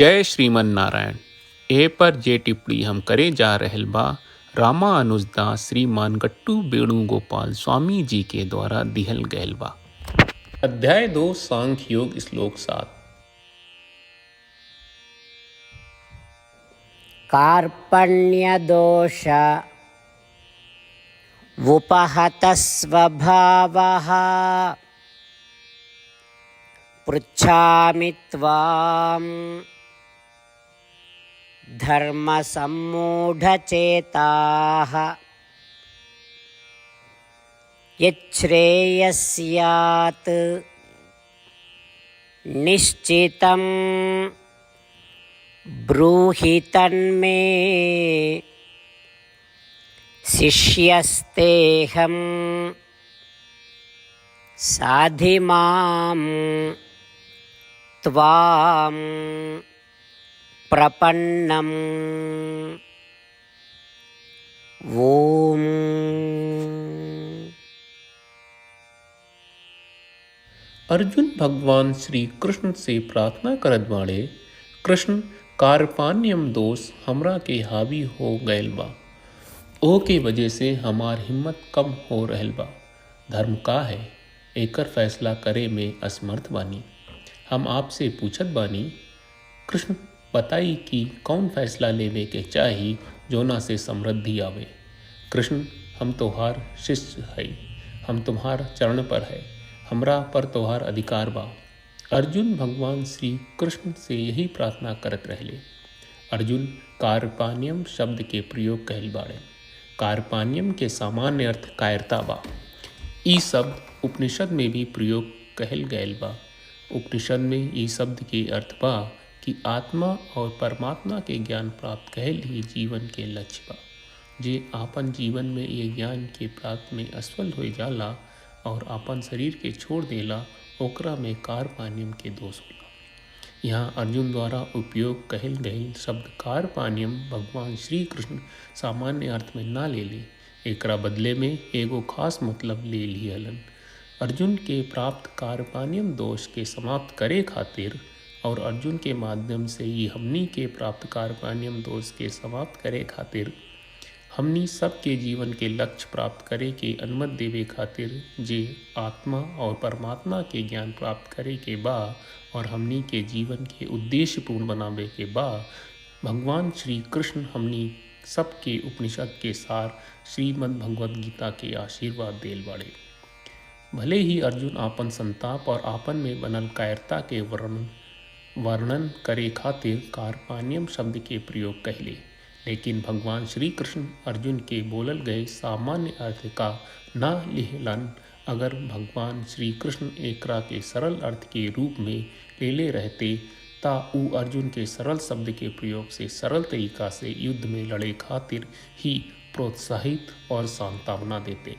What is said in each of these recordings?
जय श्रीमन नारायण। ए पर जे टिप्पणी हम करे जा रहल बा रामानुजदास श्रीमान गट्टू वेणुगोपाल स्वामी जी के द्वारा दिहल गयल बा। अध्याय 2 सांख्य योग श्लोक 7। कार्पण्य दोष उपहत स्वभावः पृच्छामि त्वां धर्मसम्मूढचेताः यच्छ्रेयस्यात् निश्चितं ब्रूहि तन्मे शिष्यस्तेऽहं साधिमां त्वां प्रपन्नम्। ओम। अर्जुन भगवान श्री कृष्ण से प्रार्थना करत बाड़े, कृष्ण कार्पण्यम दोष हमरा के हावी हो गयल बा। ओ के वजह से हमार हिम्मत कम हो रहल बा। धर्म का है एकर फैसला करे में असमर्थ बानी। हम आपसे पूछत बानी कृष्ण, बताई कि कौन फैसला लेवे के चाही जोना से समृद्धि आवे। कृष्ण, हम तोहार शिष्य है, हम तुम्हार चरण पर है, हमरा पर तोहार अधिकार बा। अर्जुन भगवान श्री कृष्ण से यही प्रार्थना करत रहले। अर्जुन कार्पाण्यम शब्द के प्रयोग कहल बाड़े। कार्पाण्यम के सामान्य अर्थ कायरता बा। ई शब्द उपनिषद में भी प्रयोग कहल गयल बा। उपनिषद में ई शब्द के अर्थ बा कि आत्मा और परमात्मा के ज्ञान प्राप्त कहल ही जीवन के लक्ष्य बा। जे आपन जीवन में ये ज्ञान के प्राप्त में असफल हो जाला और आपन शरीर के छोड़ देला, ओकरा में कार्पाण्यम के दोष होला। यहाँ अर्जुन द्वारा उपयोग कहल गयल शब्द कार्पाण्यम भगवान श्री कृष्ण सामान्य अर्थ में ना ले ले, एकरा बदले में एगो खास मतलब ले लिहलन। अर्जुन के प्राप्त कार्पाण्यम दोष के समाप्त करे खातिर और अर्जुन के माध्यम से ये हमनी के प्राप्त कार्पाण्यम दोष के समाप्त करे खातिर हमनी सबके जीवन के लक्ष्य प्राप्त करे के अनुमति देवे खातिर जे आत्मा और परमात्मा के ज्ञान प्राप्त करे के बा और हमनी के जीवन के उद्देश्य पूर्ण बनावे के बा, भगवान श्री कृष्ण हमनी सबके उपनिषद के सार श्रीमद् भगवद गीता के आशीर्वाद देल बाड़े। भले ही अर्जुन आपन संताप और आपन में बनल कायरता के वर्णन करे खातिर कार्पाण्यम शब्द के प्रयोग कहले, लेकिन भगवान श्री कृष्ण अर्जुन के बोलल गए सामान्य अर्थ का ना लिहलन। अगर भगवान श्री कृष्ण एकरा के सरल अर्थ के रूप में ले रहते ता ऊ अर्जुन के सरल शब्द के प्रयोग से सरल तरीका से युद्ध में लड़े खातिर ही प्रोत्साहित और सांत्वना देते।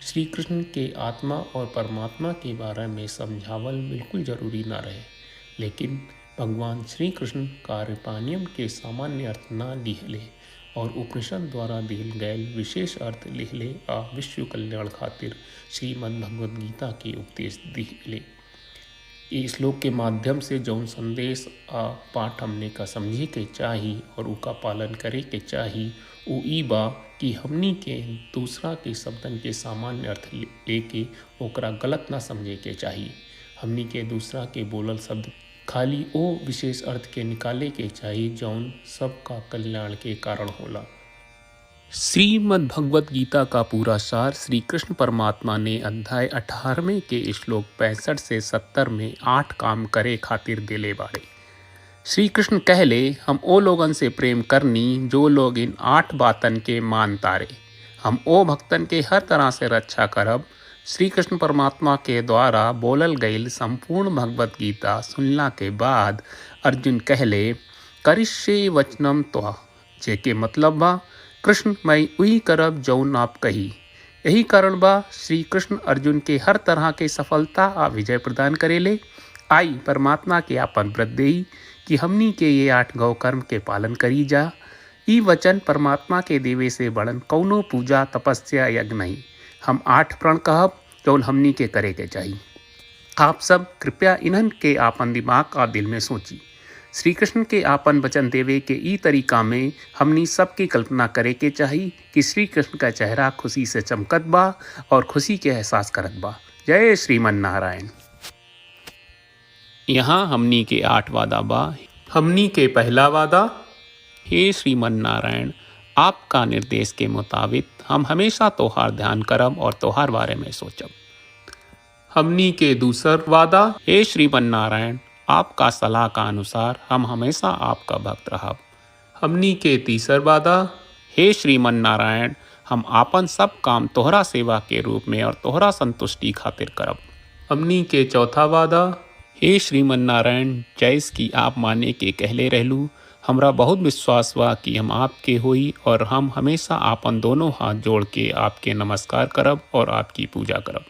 श्री कृष्ण के आत्मा और परमात्मा के बारे में समझावल बिल्कुल जरूरी ना रहे, लेकिन भगवान श्री कृष्ण कार्पाण्यम के सामान्य अर्थ ना लिहले और उपनिषद द्वारा दिल गयल विशेष अर्थ लिहले आ विश्व कल्याण खातिर श्रीमद् भगवद गीता के उपदेश दिहले। इस श्लोक के माध्यम से जौन संदेश आ पाठ हमने का समझे के चाही और उका पालन करे के चाही उ ई बा कि हमनी के दूसरा के शब्दन के सामान्य अर्थ लेके ओकरा गलत ना समझे के चाही। हमनी के दूसरा के बोलल शब्द खाली ओ विशेष अर्थ के निकाले के चाही जौन सबका कल्याण के कारण होला। श्रीमद् भगवद गीता का पूरा सार श्री कृष्ण परमात्मा ने अध्याय 18वें के श्लोक 65 से 70 में 8 काम करे खातिर देले बाड़े। श्री कृष्ण कहले, हम ओ लोगन से प्रेम करनी जो लोग इन 8 बातन के मान तारे। हम ओ भक्तन के हर तरह से रक्षा करब। श्री कृष्ण परमात्मा के द्वारा बोलल गईल संपूर्ण भगवद गीता सुनला के बाद अर्जुन कहले, करिष्ये वचनम त्वा, जेके मतलब बा कृष्ण मैं वही करब जौन आप कही। यही कारण बा श्री कृष्ण अर्जुन के हर तरह के सफलता आ विजय प्रदान करेले। आई परमात्मा के आपन व्रत देई कि हमनी के ये 8 गौ कर्म के पालन करी जा। ई वचन परमात्मा के देवे से बड़न कौनो पूजा तपस्या यज्ञ नहीं। हम 8 प्रण कहब जौन हमनी के करे के चाहिए। आप सब कृपया इन्हन के आपन दिमाग और दिल में सोची। श्री कृष्ण के आपन वचन देवे के ई तरीका में हमनी सबकी कल्पना करे के चाही कि श्री कृष्ण का चेहरा खुशी से चमकत बा और खुशी के एहसास करत बा। जय श्रीमन नारायण। यहाँ हमनी के 8 वादा बा। हमनी के पहला वादा, हे श्रीमन नारायण, आपका निर्देश के मुताबिक हम हमेशा तोहार ध्यान करब और तोहार बारे में सोचब। हमनी के दूसर वादा, हे श्रीमन नारायण, आपका सलाह का अनुसार हम हमेशा आपका भक्त रहब। हमनी के तीसर वादा, हे श्रीमन नारायण, हम आपन सब काम तोहरा सेवा के रूप में और तोहरा संतुष्टि खातिर करब। हमनी के चौथा वादा, हे श्रीमन नारायण, जैस की आप माने के कहले रहलू, हमरा बहुत विश्वास बा कि हम आपके होई और हम हमेशा आपन दोनों हाथ जोड़ के आपके नमस्कार करब और आपकी पूजा करब।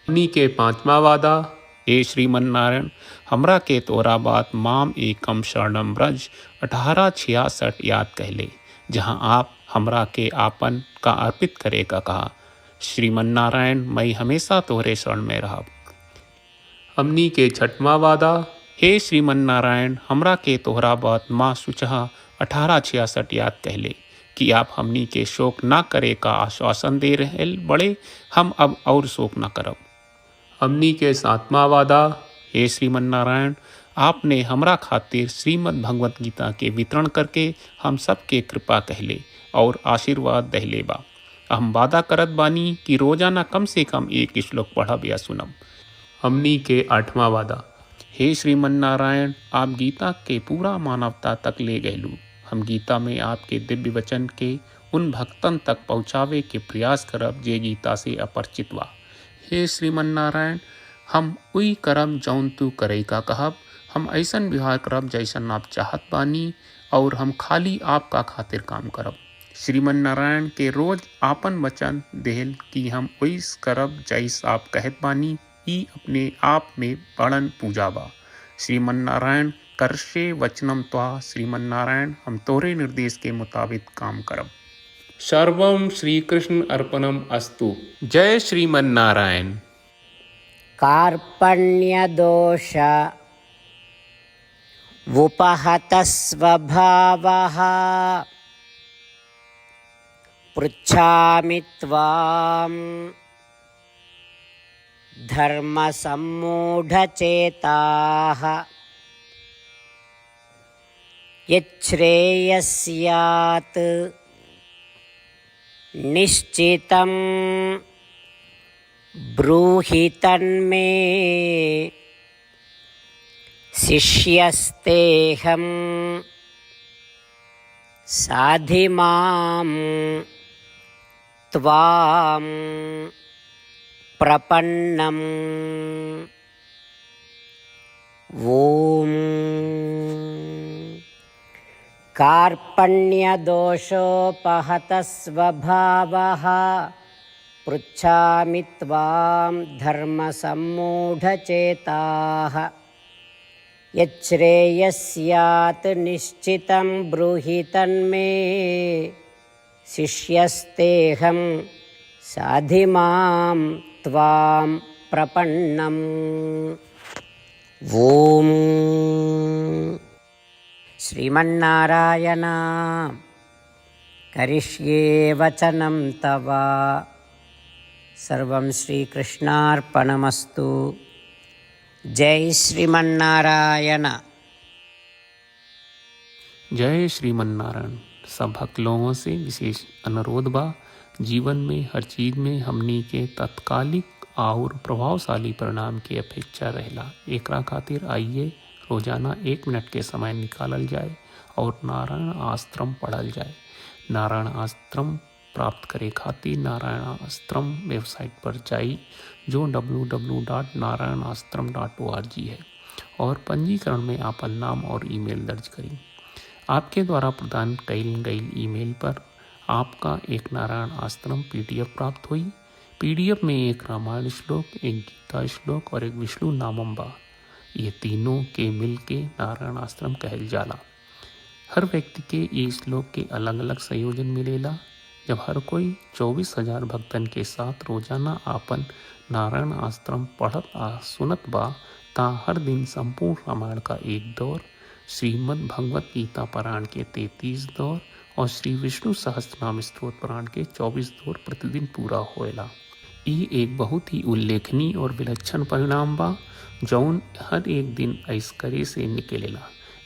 हमनी के पांचवा वादा, हे श्रीमन नारायण, हमरा के तोरा बात माम एकम शरणम ब्रज 1866 याद कहले, जहाँ आप हमरा के आपन का अर्पित करे का कहा। श्रीमन नारायण, मैं हमेशा तोहरे शरण में रहब। हमनी के छठवां वादा, हे श्रीमन नारायण, हमरा के तोहरा बात माँ सुचहा 1866 याद कहले कि आप हमनी के शोक ना करे का आश्वासन दे रहे बड़े, हम अब और शोक ना करब। हमनी के 7वां वादा, हे श्रीमन नारायण, आपने हमरा खातिर श्रीमद् भगवत गीता के वितरण करके हम सबके कृपा कहले और आशीर्वाद दहले बा। हम वादा करत बानी कि रोजाना कम से कम एक श्लोक पढ़ब या सुनब। हमनी के 8वां वादा, हे श्रीमन नारायण, आप गीता के पूरा मानवता तक ले गयलू। हम गीता में आपके दिव्य वचन के उन भक्तन तक पहुँचावे के प्रयास करब जे गीता से अपरिचित बा। हे श्रीमन नारायण, हम उई करब जौन तू करे का कहब। हम ऐसन व्यवहार करब जैसन आप चाहत बानी और हम खाली आपका खातिर काम करब। श्रीमन नारायण के रोज आपन वचन देहल कि हम वैस करब जैस आप कहत बानी, ई अपने आप में बड़न पूजा बा। श्रीमन नारायण, करशे वचनम त्वा। श्रीमन नारायण, हम तोरे निर्देश के मुताबिक काम करब। सर्वम श्री कृष्ण अर्पणम अस्तु। जय श्रीमन नारायण। कार्पण्यदोष उपहतः स्वभावः पृच्छामि त्वां धर्मसम्मूढचेताः यच्छ्रेयस्यात् निश्चितं ब्रूहि तन्मे शिष्यस्तेऽहं साधिमां त्वां प्रपन्नम्। ॐ कार्पण्यदोषोपहतः स्वभावः पृच्छामि त्वां धर्मसम्मूढचेताः यच्छ्रेयस्यात् निश्चितं ब्रूहि तन्मे शिष्यस्तेऽहं साधिमां त्वां प्रपन्नम्। ॐ श्रीमन्नारायण करिष्ये वचनं तव। सर्वं श्रीकृष्णार्पणमस्तु। जय श्रीमन्नारायण। जय श्रीमन नारायण। सब भक्त लोगों से विशेष अनुरोध बा, जीवन में हर चीज में हमनी के तत्कालिक और प्रभावशाली परिणाम की अपेक्षा रहेला। एकरा खातिर आइए रोजाना 1 मिनट के समय निकालल जाए और नारायण आश्रम पढ़ल जाए। नारायण आश्रम प्राप्त करे खातिर नारायण आश्रम वेबसाइट पर जाई जो www.narayanaashram.org है और पंजीकरण में आपन नाम और ईमेल दर्ज करी। आपके द्वारा प्रदान कईल गई ईमेल पर आपका एक नारायण आश्रम PDF प्राप्त हुई। PDF में एक रामायण श्लोक, एक गीता श्लोक और एक विष्णु नामम बा। ये तीनों के मिल के नारायण आश्रम कहल जाला। हर व्यक्ति के ये श्लोक के अलग अलग संयोजन मिलेला। जब हर कोई 24,000 भक्तन के साथ रोजाना आपन नारायण आश्रम पढ़त आ सुनत बा ता हर दिन संपूर्ण रामायण का एक दौर श्रीमद् भगवत गीता पारायण के 33 दौर और श्री विष्णु सहस्त्रनाम स्तोत्र पारायण के 24 दौर प्रतिदिन पूरा होएला। ई एक बहुत ही उल्लेखनीय और विलक्षण परिणाम बा जौन हर एक दिन ऐस करे से निकलेला।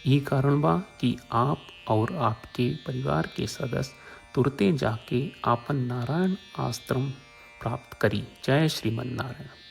ई कारण बा कि आप और आपके परिवार के सदस्य तुरते जाके आपन नारायण आश्रम प्राप्त करी। जय श्रीमन नारायण।